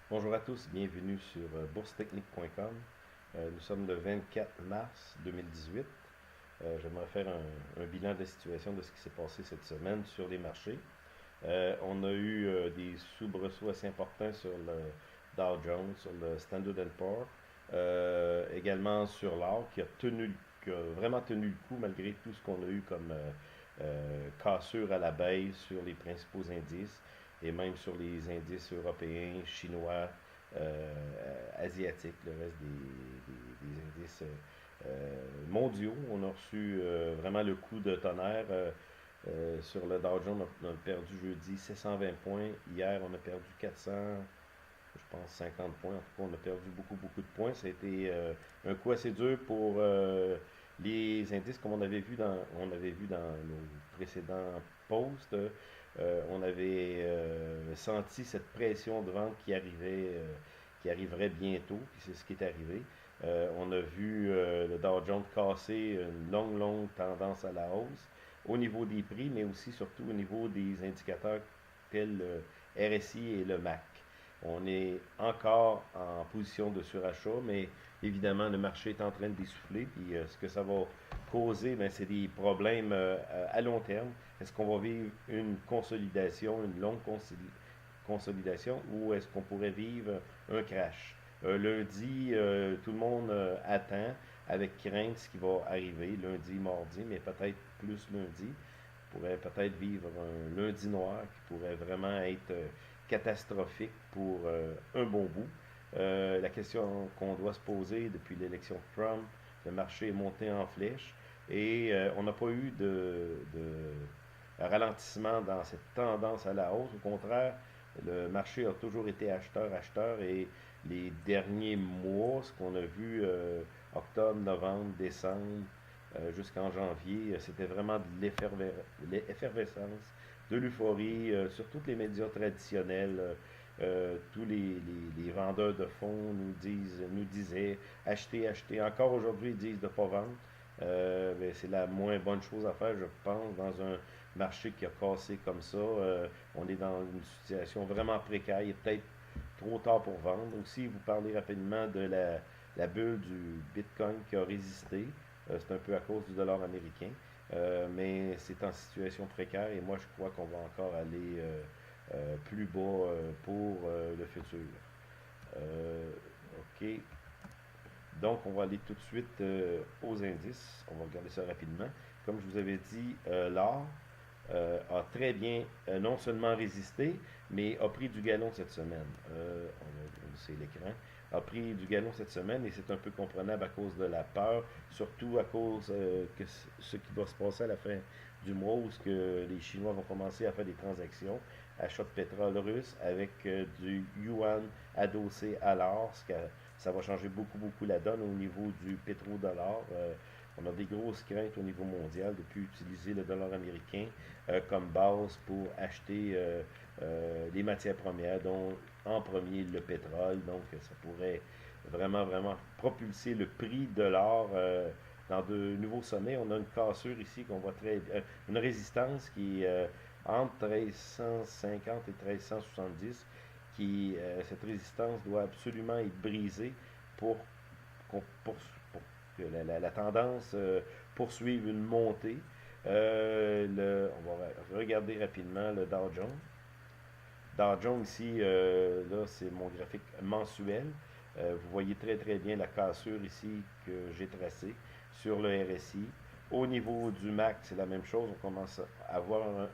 Bonjour à tous, bienvenue sur boursetechnique.com. Nous sommes le 24 mars 2018. J'aimerais faire un bilan de la situation de ce qui s'est passé cette semaine sur les marchés. On a eu des soubresauts assez importants sur le Dow Jones, sur le Standard Poor's, également sur l'or qui a vraiment tenu le coup malgré tout ce qu'on a eu comme cassure à la baisse sur les principaux indices et même sur les indices européens, chinois, asiatiques, le reste des indices mondiaux. On a reçu vraiment le coup de tonnerre. Sur le Dow Jones, on a perdu jeudi 720 points. Hier, on a perdu 400, je pense 50 points. En tout cas, on a perdu beaucoup, beaucoup de points. Ça a été un coup assez dur pour les indices, comme on avait vu dans nos précédents posts. On avait senti cette pression de vente qui arriverait bientôt, puis c'est ce qui est arrivé. On a vu le Dow Jones casser une longue, longue tendance à la hausse au niveau des prix, mais aussi surtout au niveau des indicateurs tels le RSI et le MAC. On est encore en position de surachat, mais évidemment, le marché est en train d'essouffler. Puis ce que ça va causer, ben, c'est des problèmes à long terme. Est-ce qu'on va vivre une consolidation, une longue consolidation, ou est-ce qu'on pourrait vivre un crash? Lundi, tout le monde attend avec crainte ce qui va arriver lundi, mardi, mais peut-être plus lundi. On pourrait peut-être vivre un lundi noir qui pourrait vraiment être catastrophique pour un bon bout. La question qu'on doit se poser depuis l'élection de Trump, le marché est monté en flèche et on n'a pas eu de ralentissement dans cette tendance à la hausse. Au contraire, le marché a toujours été acheteur et les derniers mois, ce qu'on a vu octobre, novembre, décembre, jusqu'en janvier, c'était vraiment de l'effervescence, de l'euphorie sur tous les médias traditionnels. Tous les vendeurs de fonds nous disaient acheter, acheter. Encore aujourd'hui, ils disent de ne pas vendre. Ben, c'est la moins bonne chose à faire, je pense, dans un marché qui a cassé comme ça. On est dans une situation vraiment précaire. Il est peut-être trop tard pour vendre. Aussi, vous parlez rapidement de la bulle du Bitcoin qui a résisté. C'est un peu à cause du dollar américain. Mais c'est en situation précaire et moi je crois qu'on va encore aller plus bas pour le futur. Euh, OK. Donc, on va aller tout de suite aux indices. On va regarder ça rapidement. Comme je vous avais dit, l'or a très bien non seulement résisté, mais a pris du galon cette semaine. C'est l'écran. A pris du galon cette semaine et c'est un peu comprenable à cause de la peur, surtout à cause que ce qui doit se passer à la fin du mois où ce que les Chinois vont commencer à faire des transactions, achat de pétrole russe avec du yuan adossé à l'or, ça va changer beaucoup, beaucoup la donne au niveau du pétrodollar. On a des grosses craintes au niveau mondial depuis utiliser le dollar américain comme base pour acheter les matières premières, dont en premier le pétrole. Donc, ça pourrait vraiment, vraiment propulser le prix de l'or dans de nouveaux sommets. On a une cassure ici qu'on voit une résistance qui est entre 1350 et 1370 cette résistance doit absolument être brisée pour, pour que la tendance poursuive une montée. On va regarder rapidement le Dow Jones. Dow Jones ici, là c'est mon graphique mensuel. Vous voyez très très bien la cassure ici que j'ai tracée sur le RSI. Au niveau du MAC, c'est la même chose. On commence à avoir un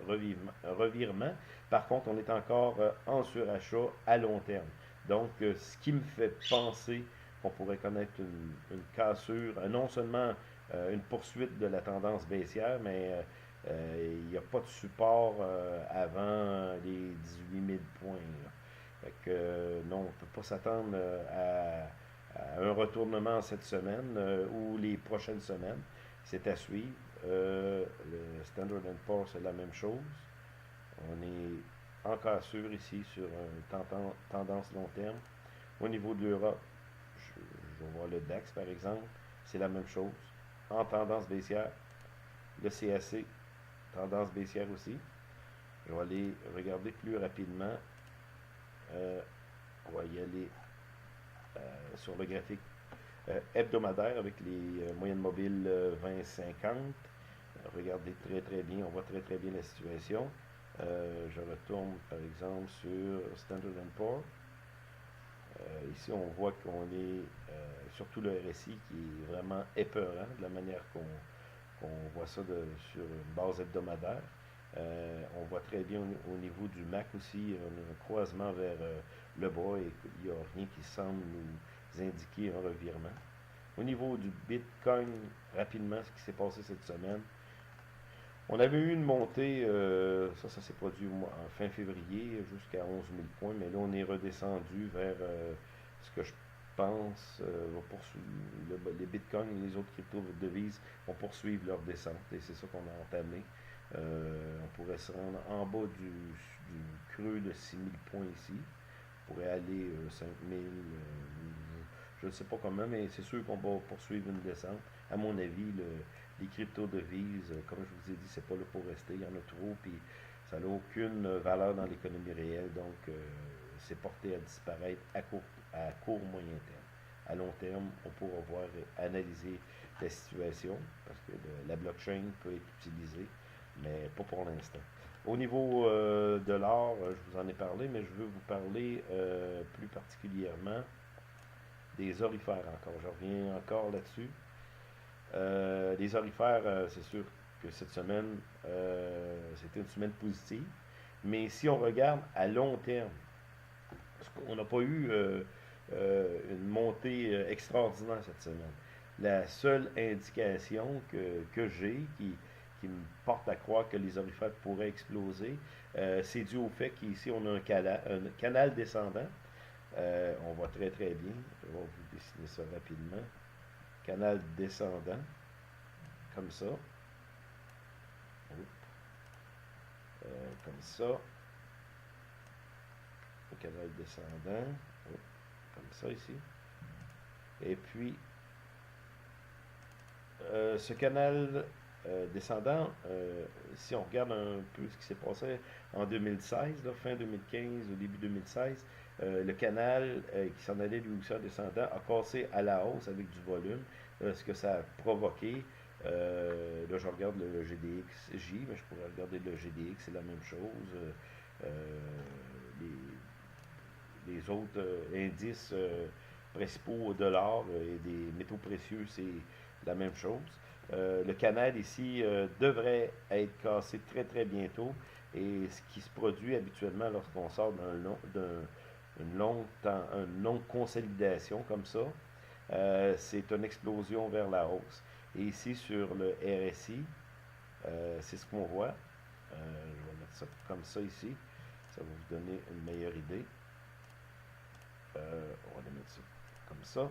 revirement. Par contre, on est encore en surachat à long terme. Donc, ce qui me fait penser qu'on pourrait connaître une cassure, non seulement une poursuite de la tendance baissière, mais il n'y a pas de support avant les 18 000 points. Là. Fait que, non, on ne peut pas s'attendre à un retournement cette semaine ou les prochaines semaines. C'est à suivre. Le Standard Poor's, c'est la même chose. On est encore sûr ici sur une tendance long terme. Au niveau de l'Europe, je vais voir le DAX par exemple, c'est la même chose. En tendance baissière, le CAC, tendance baissière aussi. Je vais aller regarder plus rapidement. On va y aller aller sur le graphique hebdomadaire avec les moyennes mobiles 20-50. Regardez très très bien, on voit très très bien la situation. Je retourne par exemple sur Standard & Poor's. Ici, on voit qu'on est surtout le RSI qui est vraiment épeurant de la manière qu'on voit ça sur une base hebdomadaire. On voit très bien au niveau du MAC aussi, on a un croisement vers le bas et il n'y a rien qui semble nous indiquer un revirement. Au niveau du Bitcoin, rapidement, ce qui s'est passé cette semaine, on avait eu une montée, ça s'est produit en fin février jusqu'à 11 000 points, mais là on est redescendu vers ce que je pense va poursuivre, les bitcoins et les autres crypto-devises vont poursuivre leur descente et c'est ça qu'on a entamé. On pourrait se rendre en bas du creux de 6 000 points ici. On pourrait aller 5 000, je ne sais pas comment, mais c'est sûr qu'on va poursuivre une descente. À mon avis, les crypto-devises, comme je vous ai dit, c'est pas là pour rester. Il y en a trop, puis ça n'a aucune valeur dans l'économie réelle. Donc, c'est porté à disparaître à court moyen terme. À long terme, on pourra voir et analyser la situation, parce que la blockchain peut être utilisée, mais pas pour l'instant. Au niveau de l'or, je vous en ai parlé, mais je veux vous parler plus particulièrement des orifères encore. Je reviens encore là-dessus. Les orifères, c'est sûr que cette semaine, c'était une semaine positive. Mais si on regarde à long terme, on n'a pas eu une montée extraordinaire cette semaine. La seule indication que j'ai qui me porte à croire que les orifères pourraient exploser, c'est dû au fait qu'ici on a un canal descendant. On voit très très bien. Je vais vous dessiner ça rapidement. Canal descendant, comme ça. Comme ça. Le canal descendant. Comme ça ici. Et puis, ce canal descendant, si on regarde un peu ce qui s'est passé en 2016, là, fin 2015 au début 2016, le canal qui s'en allait lui aussi en descendant a cassé à la hausse avec du volume, ce que ça a provoqué. Là, je regarde le GDXJ, mais je pourrais regarder le GDX, c'est la même chose. Les autres indices principaux de l'or et des métaux précieux, c'est la même chose. Le canal ici devrait être cassé très très bientôt et ce qui se produit habituellement lorsqu'on sort une longue consolidation comme ça, c'est une explosion vers la hausse. Et ici sur le RSI, c'est ce qu'on voit. Je vais mettre ça comme ça ici. Ça va vous donner une meilleure idée. On va mettre ça comme ça.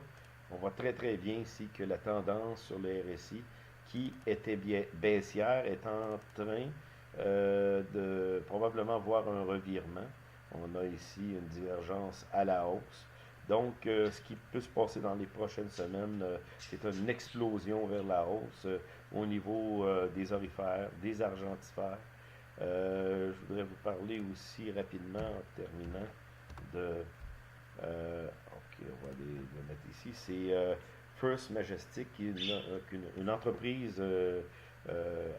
On voit très très bien ici que la tendance sur le RSI qui était bien baissière est en train de probablement voir un revirement. On a ici une divergence à la hausse. Donc, ce qui peut se passer dans les prochaines semaines, c'est une explosion vers la hausse au niveau des orifères, des argentifères. Je voudrais vous parler aussi rapidement, en terminant, de... ok, on va le mettre ici. C'est First Majestic, qui est une entreprise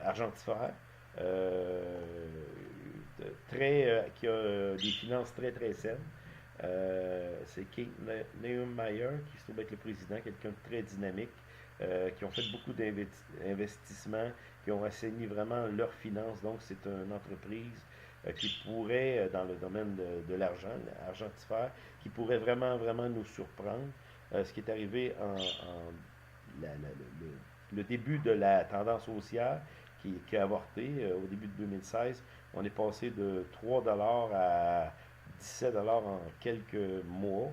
argentifère qui a des finances très très saines. C'est Kate Neumeyer qui se trouve être le président, quelqu'un de très dynamique, qui ont fait beaucoup d'investissements, qui ont assaini vraiment leurs finances. Donc, c'est une entreprise qui pourrait, dans le domaine de l'argent, argentifère, qui pourrait vraiment, vraiment nous surprendre. Ce qui est arrivé le début de la tendance haussière qui a avorté au début de 2016, on est passé de 3 à 17 en quelques mois.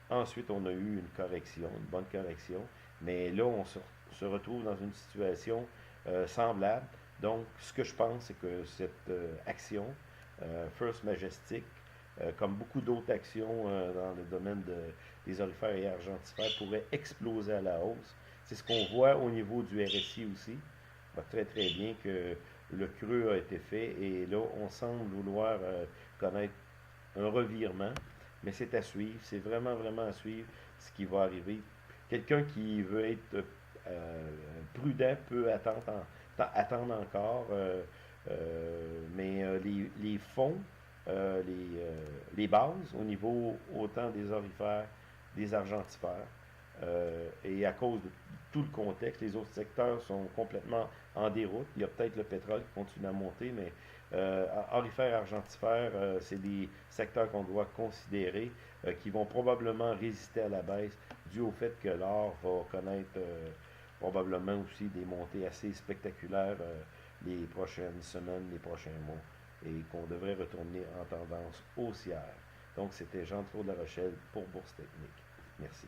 Ensuite, on a eu une correction, une bonne correction, mais là, on se retrouve dans une situation semblable. Donc, ce que je pense, c'est que cette action, First Majestic, comme beaucoup d'autres actions dans le domaine des orifères et argentifères, pourrait exploser à la hausse. C'est ce qu'on voit au niveau du RSI aussi. On voit très très bien que le creux a été fait et là, on semble vouloir connaître un revirement. mais c'est à suivre. C'est vraiment, vraiment à suivre ce qui va arriver. Quelqu'un qui veut être prudent peut attendre encore, mais les fonds, les bases au niveau autant des orifères, des argentifères, et à cause de tout le contexte, les autres secteurs sont complètement en déroute. Il y a peut-être le pétrole qui continue à monter, mais orifères, argentifères, c'est des secteurs qu'on doit considérer, qui vont probablement résister à la baisse, dû au fait que l'or va connaître probablement aussi des montées assez spectaculaires les prochaines semaines, les prochains mois, et qu'on devrait retourner en tendance haussière. Donc, c'était Jean-Claude Larochelle pour Bourse Technique. Merci.